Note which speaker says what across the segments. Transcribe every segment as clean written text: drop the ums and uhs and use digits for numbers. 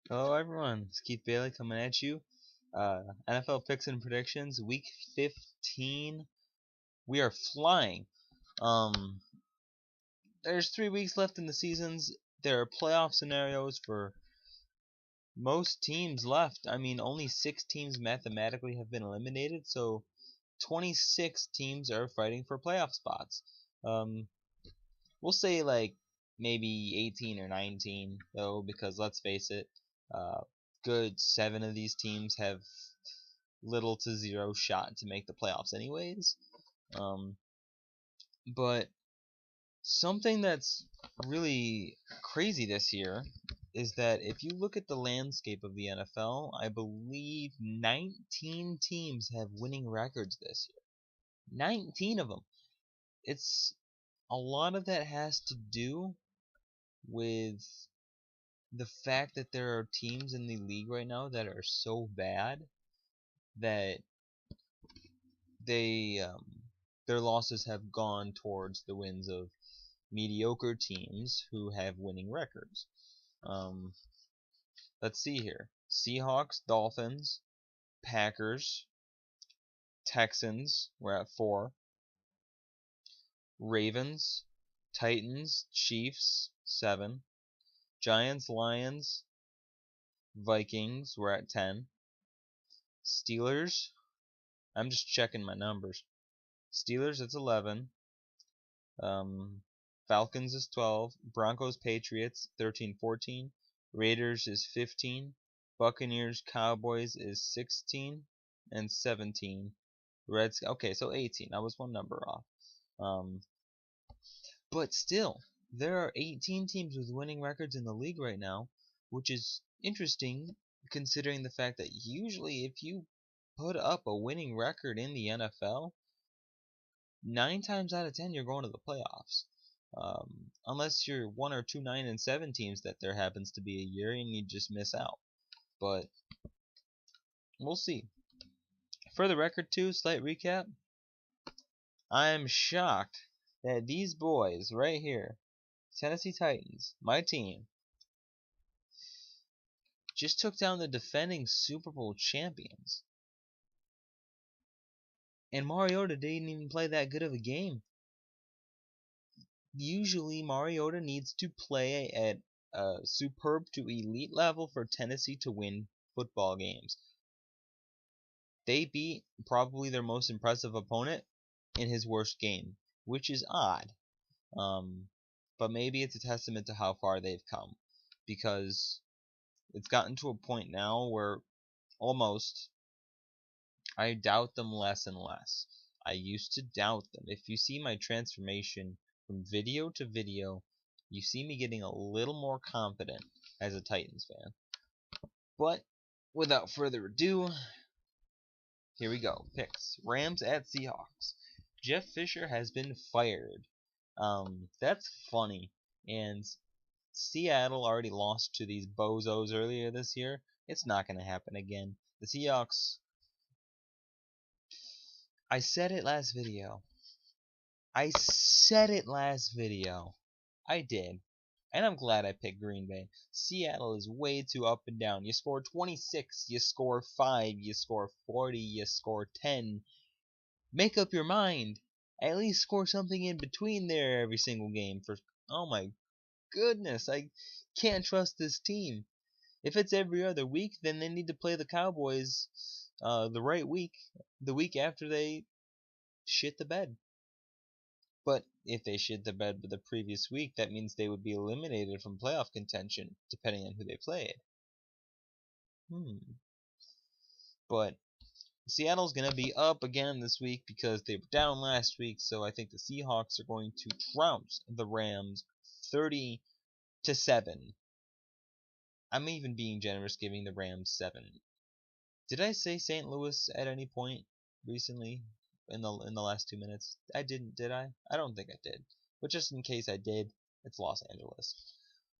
Speaker 1: Hello everyone, it's Keith Bailey coming at you. NFL picks and predictions, week 15. We are flying. Um, there's 3 weeks left in the seasons. There are playoff scenarios for most teams left. I mean, only 6 teams mathematically have been eliminated, so 26 teams are fighting for playoff spots. Um, we'll say like maybe 18 or 19 though, because let's face it, uh, good 7 of these teams have little to zero shot to make the playoffs anyways. Um, but something that's really crazy this year is that if you look at the landscape of the NFL, I believe 19 teams have winning records this year. 19 of them. It's a lot of that has to do with the fact that there are teams in the league right now that are so bad that they their losses have gone towards the wins of mediocre teams who have winning records. Um, let's see here: Seahawks, Dolphins, Packers, Texans. We're at 4. Ravens, Titans, Chiefs 7. Giants, Lions, Vikings. We're at 10. Steelers. I'm just checking my numbers. Steelers, it's 11. Um, Falcons is 12. Broncos, Patriots 13, 14. Raiders is 15. Buccaneers, Cowboys is 16 and 17. Reds, okay, so 18. I was one number off. Um, but still, there are 18 teams with winning records in the league right now, which is interesting considering the fact that usually if you put up a winning record in the NFL, 9 times out of 10 you're going to the playoffs. Unless you're 1 or 2 9-7 teams that there happens to be a year and you just miss out. But we'll see. For the record, too, slight recap. I am shocked that these boys right here, Tennessee Titans, my team, just took down the defending Super Bowl champions. And Mariota didn't even play that good of a game. Usually Mariota needs to play at a superb to elite level for Tennessee to win football games. They beat probably their most impressive opponent in his worst game, which is odd. But maybe it's a testament to how far they've come, because it's gotten to a point now where almost I doubt them less and less. I used to doubt them. If you see my transformation from video to video, you see me getting a little more confident as a Titans fan. But without further ado, here we go. Picks. Rams at Seahawks. Jeff Fisher has been fired. That's funny. And Seattle already lost to these bozos earlier this year. It's not going to happen again. The Seahawks. I said it last video. I said it last video. I did. And I'm glad I picked Green Bay. Seattle is way too up and down. You score 26, you score 5, you score 40, you score 10. Make up your mind. At least score something in between there every single game. For oh my goodness, I can't trust this team. If it's every other week, then they need to play the Cowboys the right week, the week after they shit the bed. But if they shit the bed the previous week, that means they would be eliminated from playoff contention, depending on who they played. But Seattle's going to be up again this week because they were down last week, so I think the Seahawks are going to trounce the Rams 30-7. I'm even being generous giving the Rams 7. Did I say St. Louis at any point recently in the last 2 minutes? I didn't, did I? I don't think I did. But just in case I did, it's Los Angeles.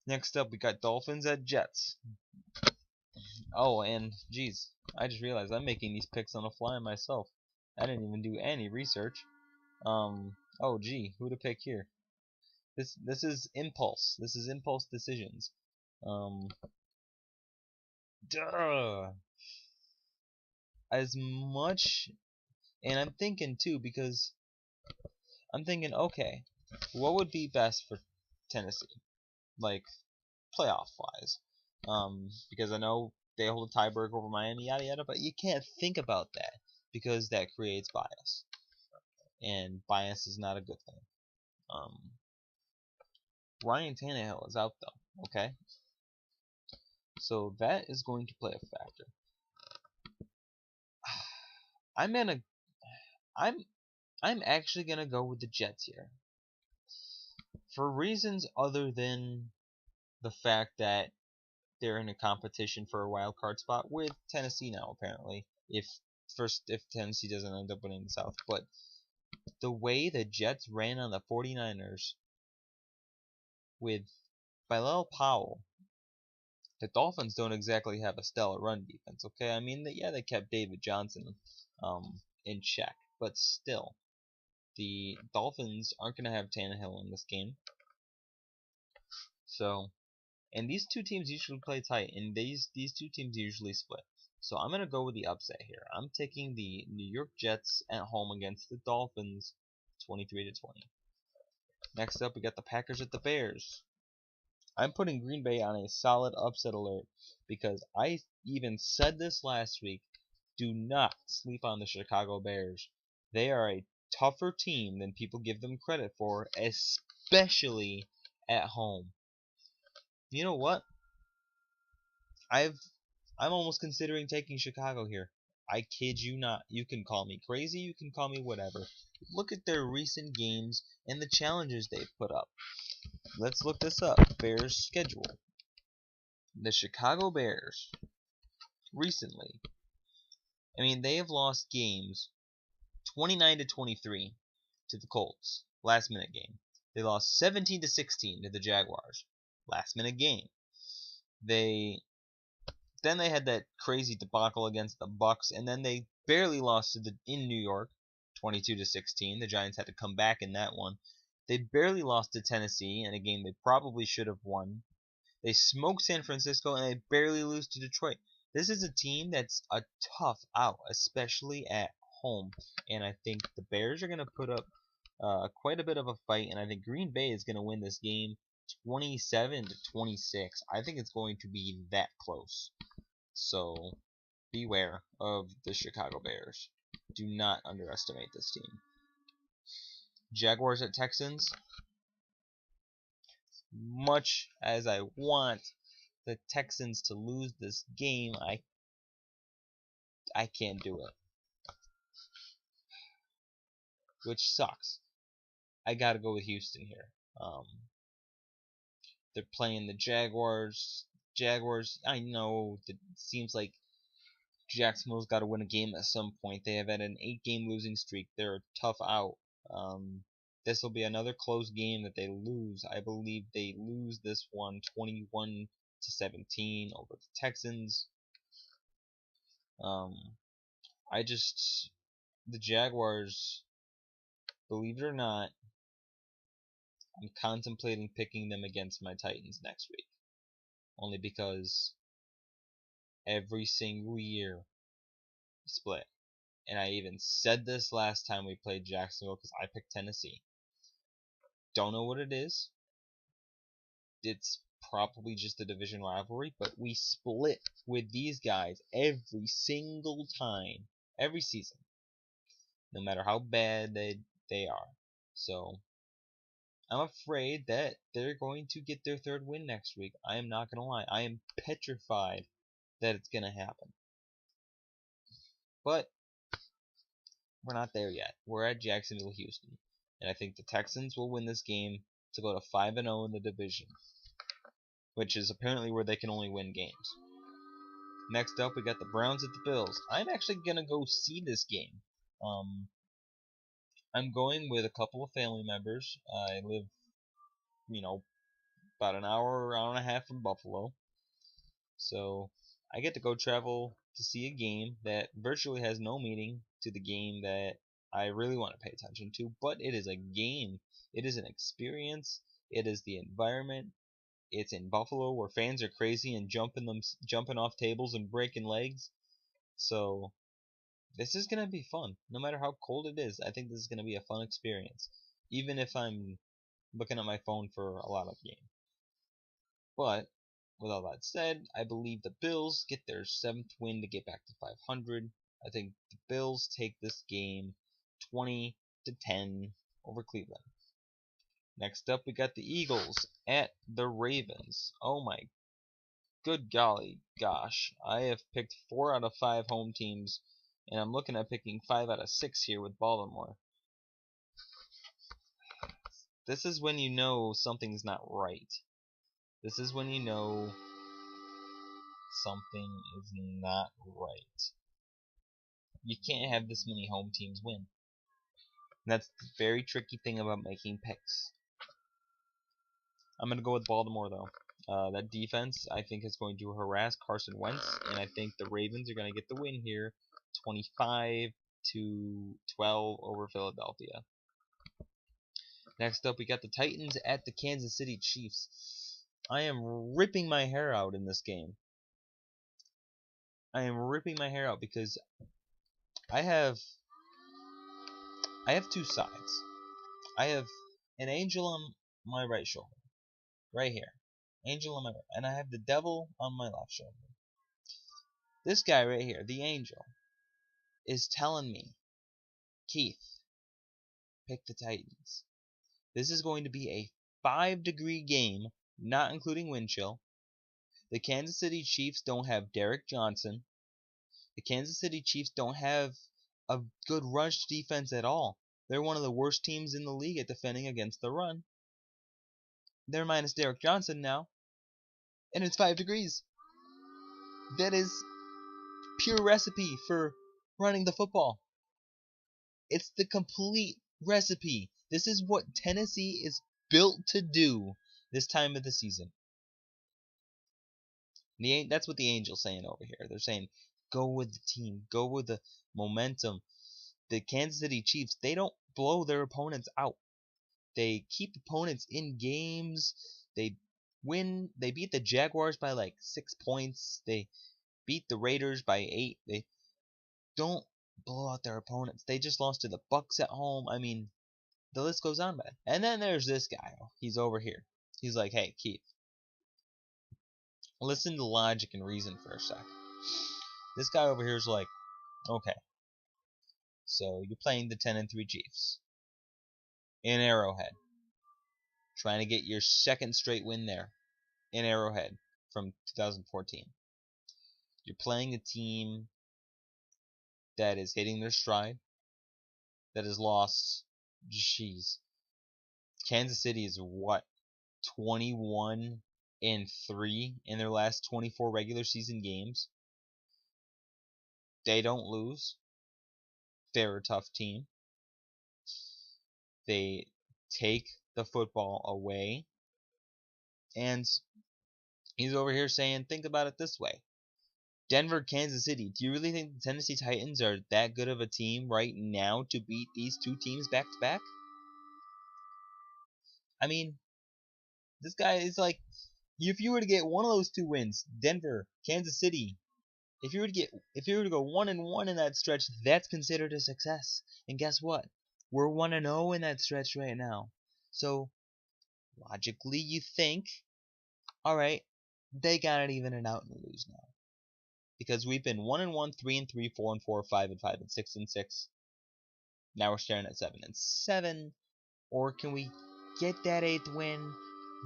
Speaker 1: Next up, we got Dolphins at Jets. Oh, and geez, I just realized I'm making these picks on the fly myself. I didn't even do any research. Oh gee, who to pick here? This is impulse. This is impulse decisions. Um, Duh. As much, and I'm thinking too, because I'm thinking, okay, what would be best for Tennessee, like playoff wise? Because I know they hold a tiebreak over Miami, yada yada, but you can't think about that because that creates bias, and bias is not a good thing. Um, Ryan Tannehill is out though, okay, so that is going to play a factor. I'm gonna, I'm, I'm actually gonna go with the Jets here for reasons other than the fact that they're in a competition for a wild card spot with Tennessee now apparently. If Tennessee doesn't end up winning the South, but the way the Jets ran on the 49ers with Bilal Powell, the Dolphins don't exactly have a stellar run defense. Okay, I mean they kept David Johnson in check, but still the Dolphins aren't going to have Tannehill in this game. So, and these two teams usually play tight, and these two teams usually split. So I'm gonna go with the upset here. I'm taking the New York Jets at home against the Dolphins, 23-20. Next up, we got the Packers at the Bears. I'm putting Green Bay on a solid upset alert because I even said this last week. Do not sleep on the Chicago Bears. They are a tougher team than people give them credit for, especially at home. You know what? I'm almost considering taking Chicago here. I kid you not. You can call me crazy, you can call me whatever. Look at their recent games and the challenges they've put up. Let's look this up. Bears schedule. The Chicago Bears recently. I mean, they have lost games 29-23 to the Colts, last minute game. They lost 17-16 to the Jaguars, last minute game. Then they had that crazy debacle against the Bucks, and then they barely lost in New York, 22-16. The Giants had to come back in that one. They barely lost to Tennessee in a game they probably should have won. They smoked San Francisco, and they barely lose to Detroit. This is a team that's a tough out, especially at home. And I think the Bears are going to put up quite a bit of a fight, and I think Green Bay is going to win this game 27-26. I think it's going to be that close. So beware of the Chicago Bears. Do not underestimate this team. Jaguars at Texans. Much as I want the Texans to lose this game, I can't do it. Which sucks. I gotta go with Houston here. They're playing the Jaguars. Jaguars, I know it seems like Jacksonville's got to win a game at some point. They have had an 8-game losing streak. They're a tough out. This will be another close game that they lose. I believe they lose this one 21-17 over the Texans. The Jaguars, believe it or not, I'm contemplating picking them against my Titans next week. Only because every single year split. And I even said this last time we played Jacksonville because I picked Tennessee. Don't know what it is. It's probably just a division rivalry, but we split with these guys every single time, every season, no matter how bad they are. So I'm afraid that they're going to get their third win next week. I am not going to lie. I am petrified that it's going to happen. But we're not there yet. We're at Jacksonville, Houston. And I think the Texans will win this game to go to 5-0 in the division, which is apparently where they can only win games. Next up, we got the Browns at the Bills. I'm actually going to go see this game. I'm going with a couple of family members. I live, about an hour and a half from Buffalo. So I get to go travel to see a game that virtually has no meaning to the game that I really want to pay attention to, but it is a game. It is an experience. It is the environment. It's in Buffalo, where fans are crazy and jumping off tables and breaking legs. So this is gonna be fun, no matter how cold it is. I think this is gonna be a fun experience, even if I'm looking at my phone for a lot of the game. But with all that said, I believe the Bills get their 7th win to get back to 500. I think the Bills take this game 20-10 over Cleveland. Next up, we got the Eagles at the Ravens. Oh my good golly gosh. I have picked 4 out of 5 home teams, and I'm looking at picking 5 out of 6 here with Baltimore. This is when you know something's not right. This is when you know something is not right. You can't have this many home teams win. And that's the very tricky thing about making picks. I'm going to go with Baltimore, though. That defense, I think, is going to harass Carson Wentz, and I think the Ravens are going to get the win here, 25-12 over Philadelphia. Next up, we got the Titans at the Kansas City Chiefs. I am ripping my hair out in this game. I am ripping my hair out because I have 2 sides. I have an angel on my right shoulder, right here. Angel on my right, and I have the devil on my left shoulder. This guy right here, the angel, is telling me, Keith, pick the Titans. This is going to be a 5-degree game, not including wind chill. The Kansas City Chiefs don't have Derek Johnson. The Kansas City Chiefs don't have a good rush defense at all. They're one of the worst teams in the league at defending against the run. They're minus Derek Johnson now. And it's 5 degrees. That is pure recipe for running the football. It's the complete recipe. This is what Tennessee is built to do this time of the season. That's what the Angels saying over here. They're saying, go with the team. Go with the momentum. The Kansas City Chiefs, they don't blow their opponents out. They keep opponents in games. They win. They beat the Jaguars by like 6 points. They beat the Raiders by 8. They don't blow out their opponents. They just lost to the Bucks at home. I mean, the list goes on, man. And then there's this guy. He's over here. He's like, hey, Keith, listen to logic and reason for a sec. This guy over here is like, okay, so you're playing the 10-3 Chiefs in Arrowhead, trying to get your 2nd straight win there in Arrowhead from 2014. You're playing a team that is hitting their stride, that has lost, Kansas City is what, 21-3 in their last 24 regular season games. They don't lose. They're a tough team. They take the football away. And he's over here saying, think about it this way. Denver, Kansas City. Do you really think the Tennessee Titans are that good of a team right now to beat these 2 teams back to back? I mean, this guy is like, if you were to get one of those 2 wins, Denver, Kansas City, if you were to go 1-1 in that stretch, that's considered a success. And guess what? We're 1-0 in that stretch right now. So logically, you think, all right, they got it even and out and lose now. Because we've been 1-1, 3-3, 4-4, 5-5, and 6-6. Now we're staring at 7-7. Or can we get that 8th win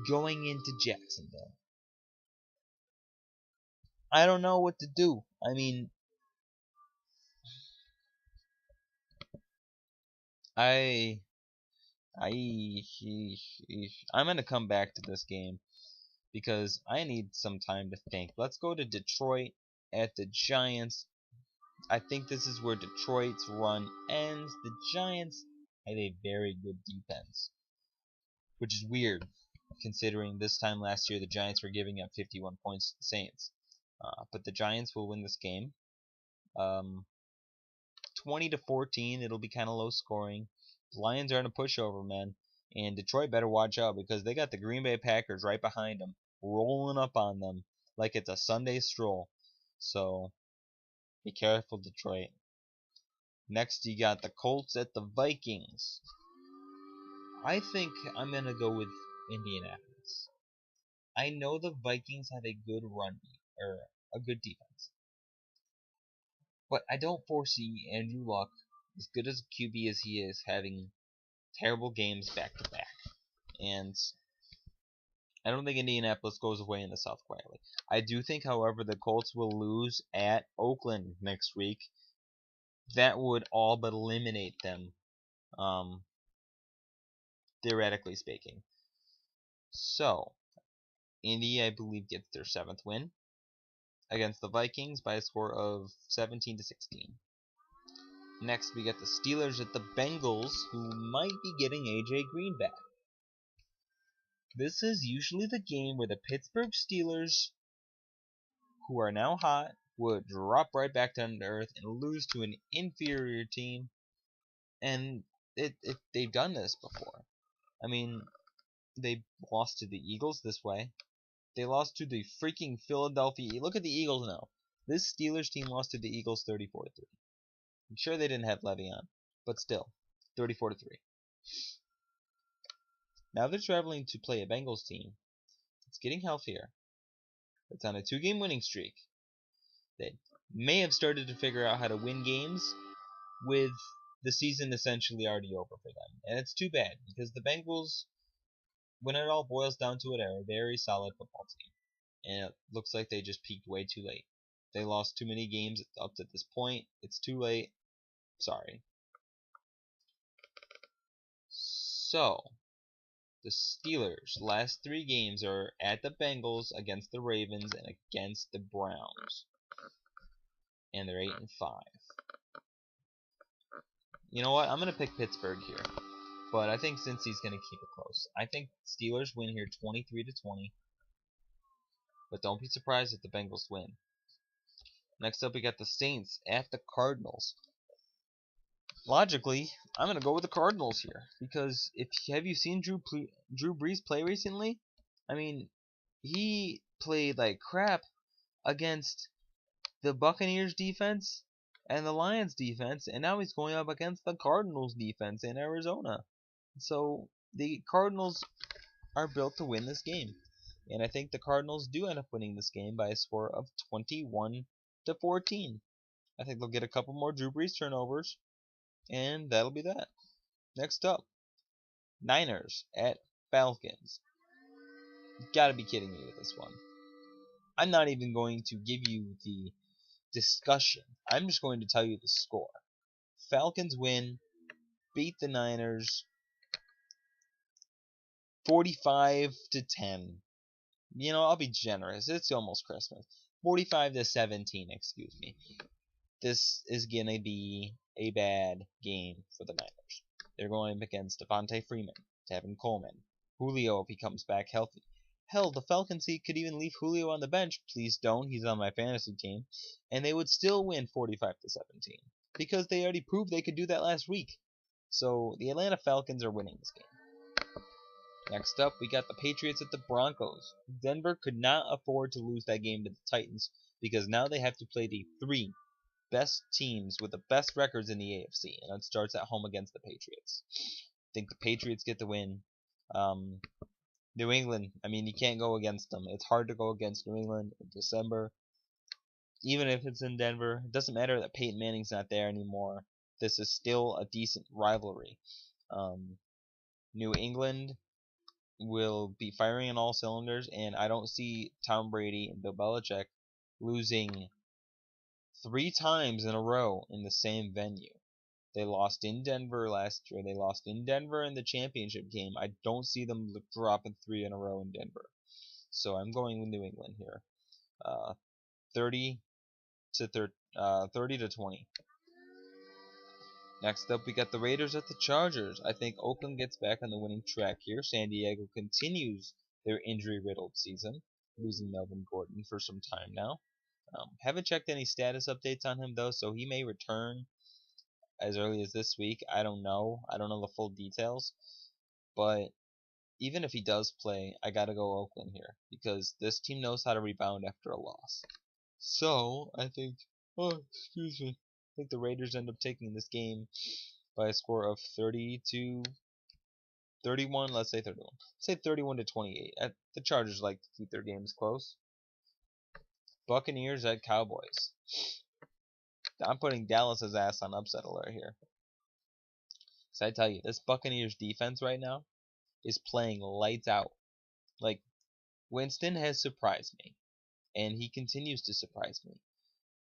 Speaker 1: going into Jacksonville? I don't know what to do. I mean, I'm gonna come back to this game because I need some time to think. Let's go to Detroit at the Giants. I think this is where Detroit's run ends. The Giants have a very good defense, which is weird considering this time last year the Giants were giving up 51 points to the Saints. But the Giants will win this game. 20-14. It'll be kind of low scoring. The Lions are in a pushover, man. And Detroit better watch out because they got the Green Bay Packers right behind them. rolling up on them like it's a Sunday stroll. So be careful, Detroit. Next, you got the Colts at the Vikings. I think I'm going to go with Indianapolis. I know the Vikings have a good run, or a good defense. But I don't foresee Andrew Luck, as good as a QB as he is, having terrible games back to back. And I don't think Indianapolis goes away in the South quietly. I do think, however, the Colts will lose at Oakland next week. That would all but eliminate them, theoretically speaking. So, Indy, I believe, gets their 7th win against the Vikings by a score of 17-16. Next, we got the Steelers at the Bengals, who might be getting AJ Green back. This is usually the game where the Pittsburgh Steelers, who are now hot, would drop right back down to earth and lose to an inferior team. And they've done this before. I mean, they lost to the Eagles this way. They lost to the freaking Philadelphia. Look at the Eagles now. This Steelers team lost to the Eagles 34-3. I'm sure they didn't have Le'Veon, but still, 34-3. Now they're traveling to play a Bengals team. It's getting healthier. It's on a 2-game winning streak. They may have started to figure out how to win games with the season essentially already over for them. And it's too bad, because the Bengals, when it all boils down to it, are a very solid football team. And it looks like they just peaked way too late. They lost too many games up to this point. It's too late. Sorry. So, the Steelers' last 3 games are at the Bengals, against the Ravens, and against the Browns. And they're 8-5. You know what? I'm going to pick Pittsburgh here. But I think Cincy's going to keep it close. I think Steelers win here 23-20. But don't be surprised if the Bengals win. Next up, we got the Saints at the Cardinals. Logically, I'm going to go with the Cardinals here. Because have you seen Drew Brees play recently? I mean, he played like crap against the Buccaneers defense and the Lions defense, and now he's going up against the Cardinals defense in Arizona. So the Cardinals are built to win this game. And I think the Cardinals do end up winning this game by a score of 21-14. I think they'll get a couple more Drew Brees turnovers, and that'll be that. Next up, Niners at Falcons. You gotta be kidding me with this one. I'm not even going to give you the discussion. I'm just going to tell you the score. Falcons win, beat the Niners 45-10. You know, I'll be generous. It's almost Christmas. 45-17, excuse me. This is going to be a bad game for the Niners. They're going up against Devontae Freeman, Tevin Coleman, Julio if he comes back healthy. Hell, the Falcons could even leave Julio on the bench. Please don't. He's on my fantasy team. And they would still win 45-17. Because they already proved they could do that last week. So the Atlanta Falcons are winning this game. Next up, we got the Patriots at the Broncos. Denver could not afford to lose that game to the Titans, because now they have to play the 3 best teams with the best records in the AFC, and it starts at home against the Patriots. I think the Patriots get the win. New England, I mean, you can't go against them. It's hard to go against New England in December. Even if it's in Denver, it doesn't matter that Peyton Manning's not there anymore. This is still a decent rivalry. New England will be firing on all cylinders, and I don't see Tom Brady and Bill Belichick losing 3 times in a row in the same venue. They lost in Denver last year. They lost in Denver in the championship game. I don't see them dropping 3 in a row in Denver. So I'm going with New England here. 30-20. Next up, we got the Raiders at the Chargers. I think Oakland gets back on the winning track here. San Diego continues their injury-riddled season, losing Melvin Gordon for some time now. Haven't checked any status updates on him, though, so he may return as early as this week. I don't know. I don't know the full details. But even if he does play, I gotta go Oakland here because this team knows how to rebound after a loss. So I think, oh, excuse me, I think the Raiders end up taking this game by a score of 31. Let's say 31. Say 31 to 28. The Chargers like to keep their games close. Buccaneers at Cowboys. I'm putting Dallas's ass on upset alert here. So I tell you, this Buccaneers defense right now is playing lights out. Like, Winston has surprised me, and he continues to surprise me.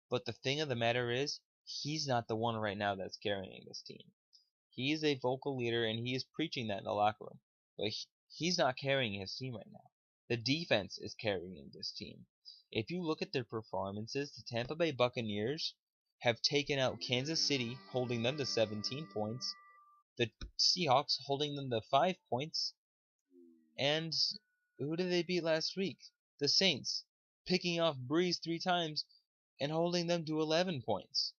Speaker 1: But the thing of the matter is, he's not the one right now that's carrying this team. He is a vocal leader, and he is preaching that in the locker room. But he's not carrying his team right now. The defense is carrying this team. If you look at their performances, the Tampa Bay Buccaneers have taken out Kansas City, holding them to 17 points, the Seahawks holding them to 5 points, and who did they beat last week? The Saints, picking off Breeze 3 times and holding them to 11 points.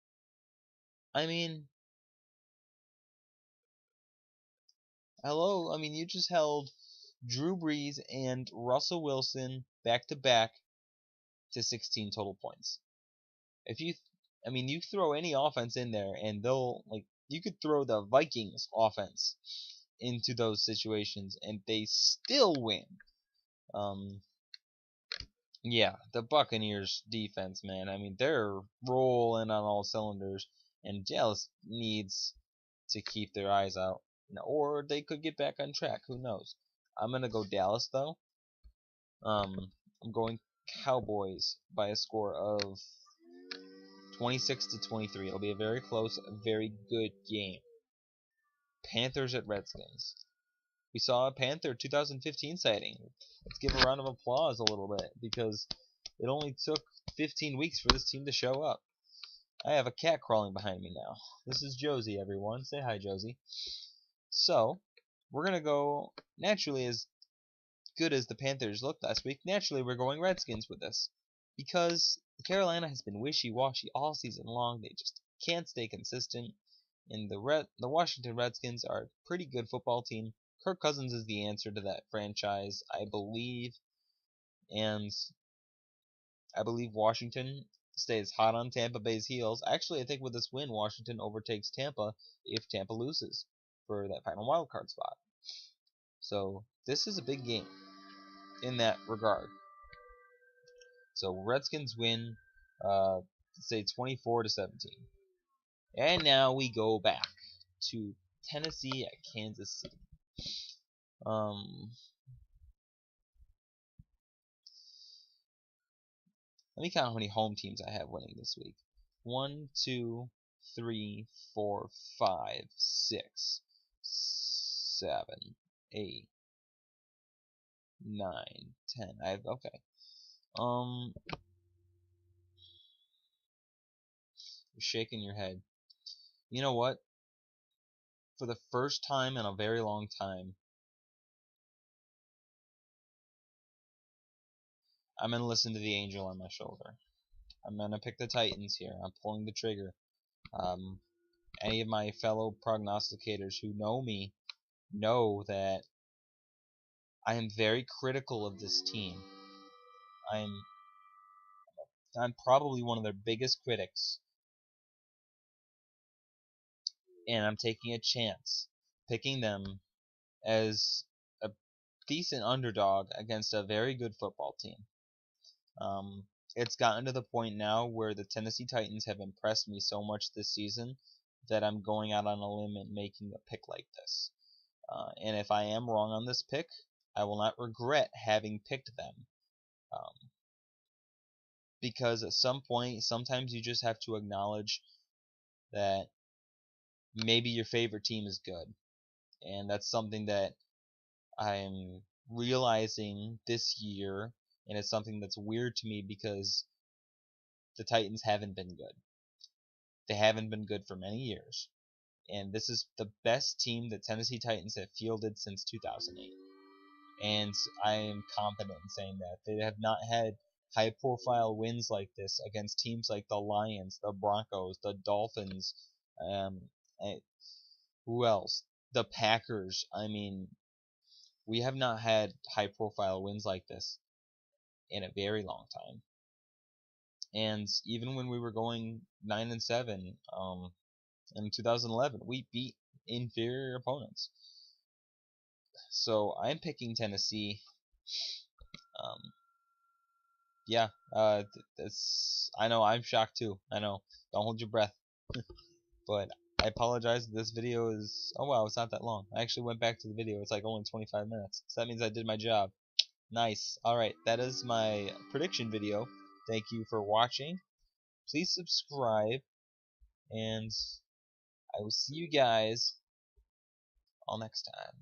Speaker 1: I mean, hello? I mean, you just held Drew Brees and Russell Wilson back to back to 16 total points. You throw any offense in there and you could throw the Vikings offense into those situations and they still win. Yeah, the Buccaneers defense, man. I mean, they're rolling on all cylinders, and Dallas needs to keep their eyes out, or they could get back on track. Who knows? I'm gonna go Dallas though. I'm going Cowboys by a score of 26 to 23. It'll be a very close, very good game. Panthers at Redskins. We saw a Panther 2015 sighting. Let's give a round of applause a little bit because it only took 15 weeks for this team to show up. I have a cat crawling behind me now. This is Josie, everyone. Say hi, Josie. So, we're going to go, naturally, as good as the Panthers looked last week, naturally we're going Redskins with this. Because Carolina has been wishy-washy all season long. They just can't stay consistent. And the Washington Redskins are a pretty good football team. Kirk Cousins is the answer to that franchise, I believe. And I believe Washington stays hot on Tampa Bay's heels. Actually, I think with this win, Washington overtakes Tampa if Tampa loses for that final wildcard spot. So this is a big game in that regard. So Redskins win, say 24 to 17. And now we go back to Tennessee at Kansas City. Let me count how many home teams I have winning this week. 1, 2, 3, 4, 5, 6, 7, 8, 9, 10. Okay. You're shaking your head. You know what? For the first time in a very long time, I'm going to listen to the angel on my shoulder. I'm going to pick the Titans here. I'm pulling the trigger. Any of my fellow prognosticators who know me know that I am very critical of this team. I'm probably one of their biggest critics. And I'm taking a chance picking them as a decent underdog against a very good football team. It's gotten to the point now where the Tennessee Titans have impressed me so much this season that I'm going out on a limb and making a pick like this. And if I am wrong on this pick, I will not regret having picked them. Because at some point, sometimes you just have to acknowledge that maybe your favorite team is good. And that's something that I'm realizing this year, and it's something that's weird to me because the Titans haven't been good. They haven't been good for many years. And this is the best team that Tennessee Titans have fielded since 2008. And I am confident in saying that. They have not had high-profile wins like this against teams like the Lions, the Broncos, the Dolphins, who else? The Packers. I mean, we have not had high-profile wins like this in a very long time. And even when we were going 9-7, in 2011, we beat inferior opponents. So I'm picking Tennessee. Yeah, I know I'm shocked too. I know. Don't hold your breath. But I apologize. This video is, oh wow, it's not that long. I actually went back to the video. It's like only 25 minutes. So that means I did my job. Nice. Alright, that is my prediction video. Thank you for watching. Please subscribe, and I will see you guys all next time.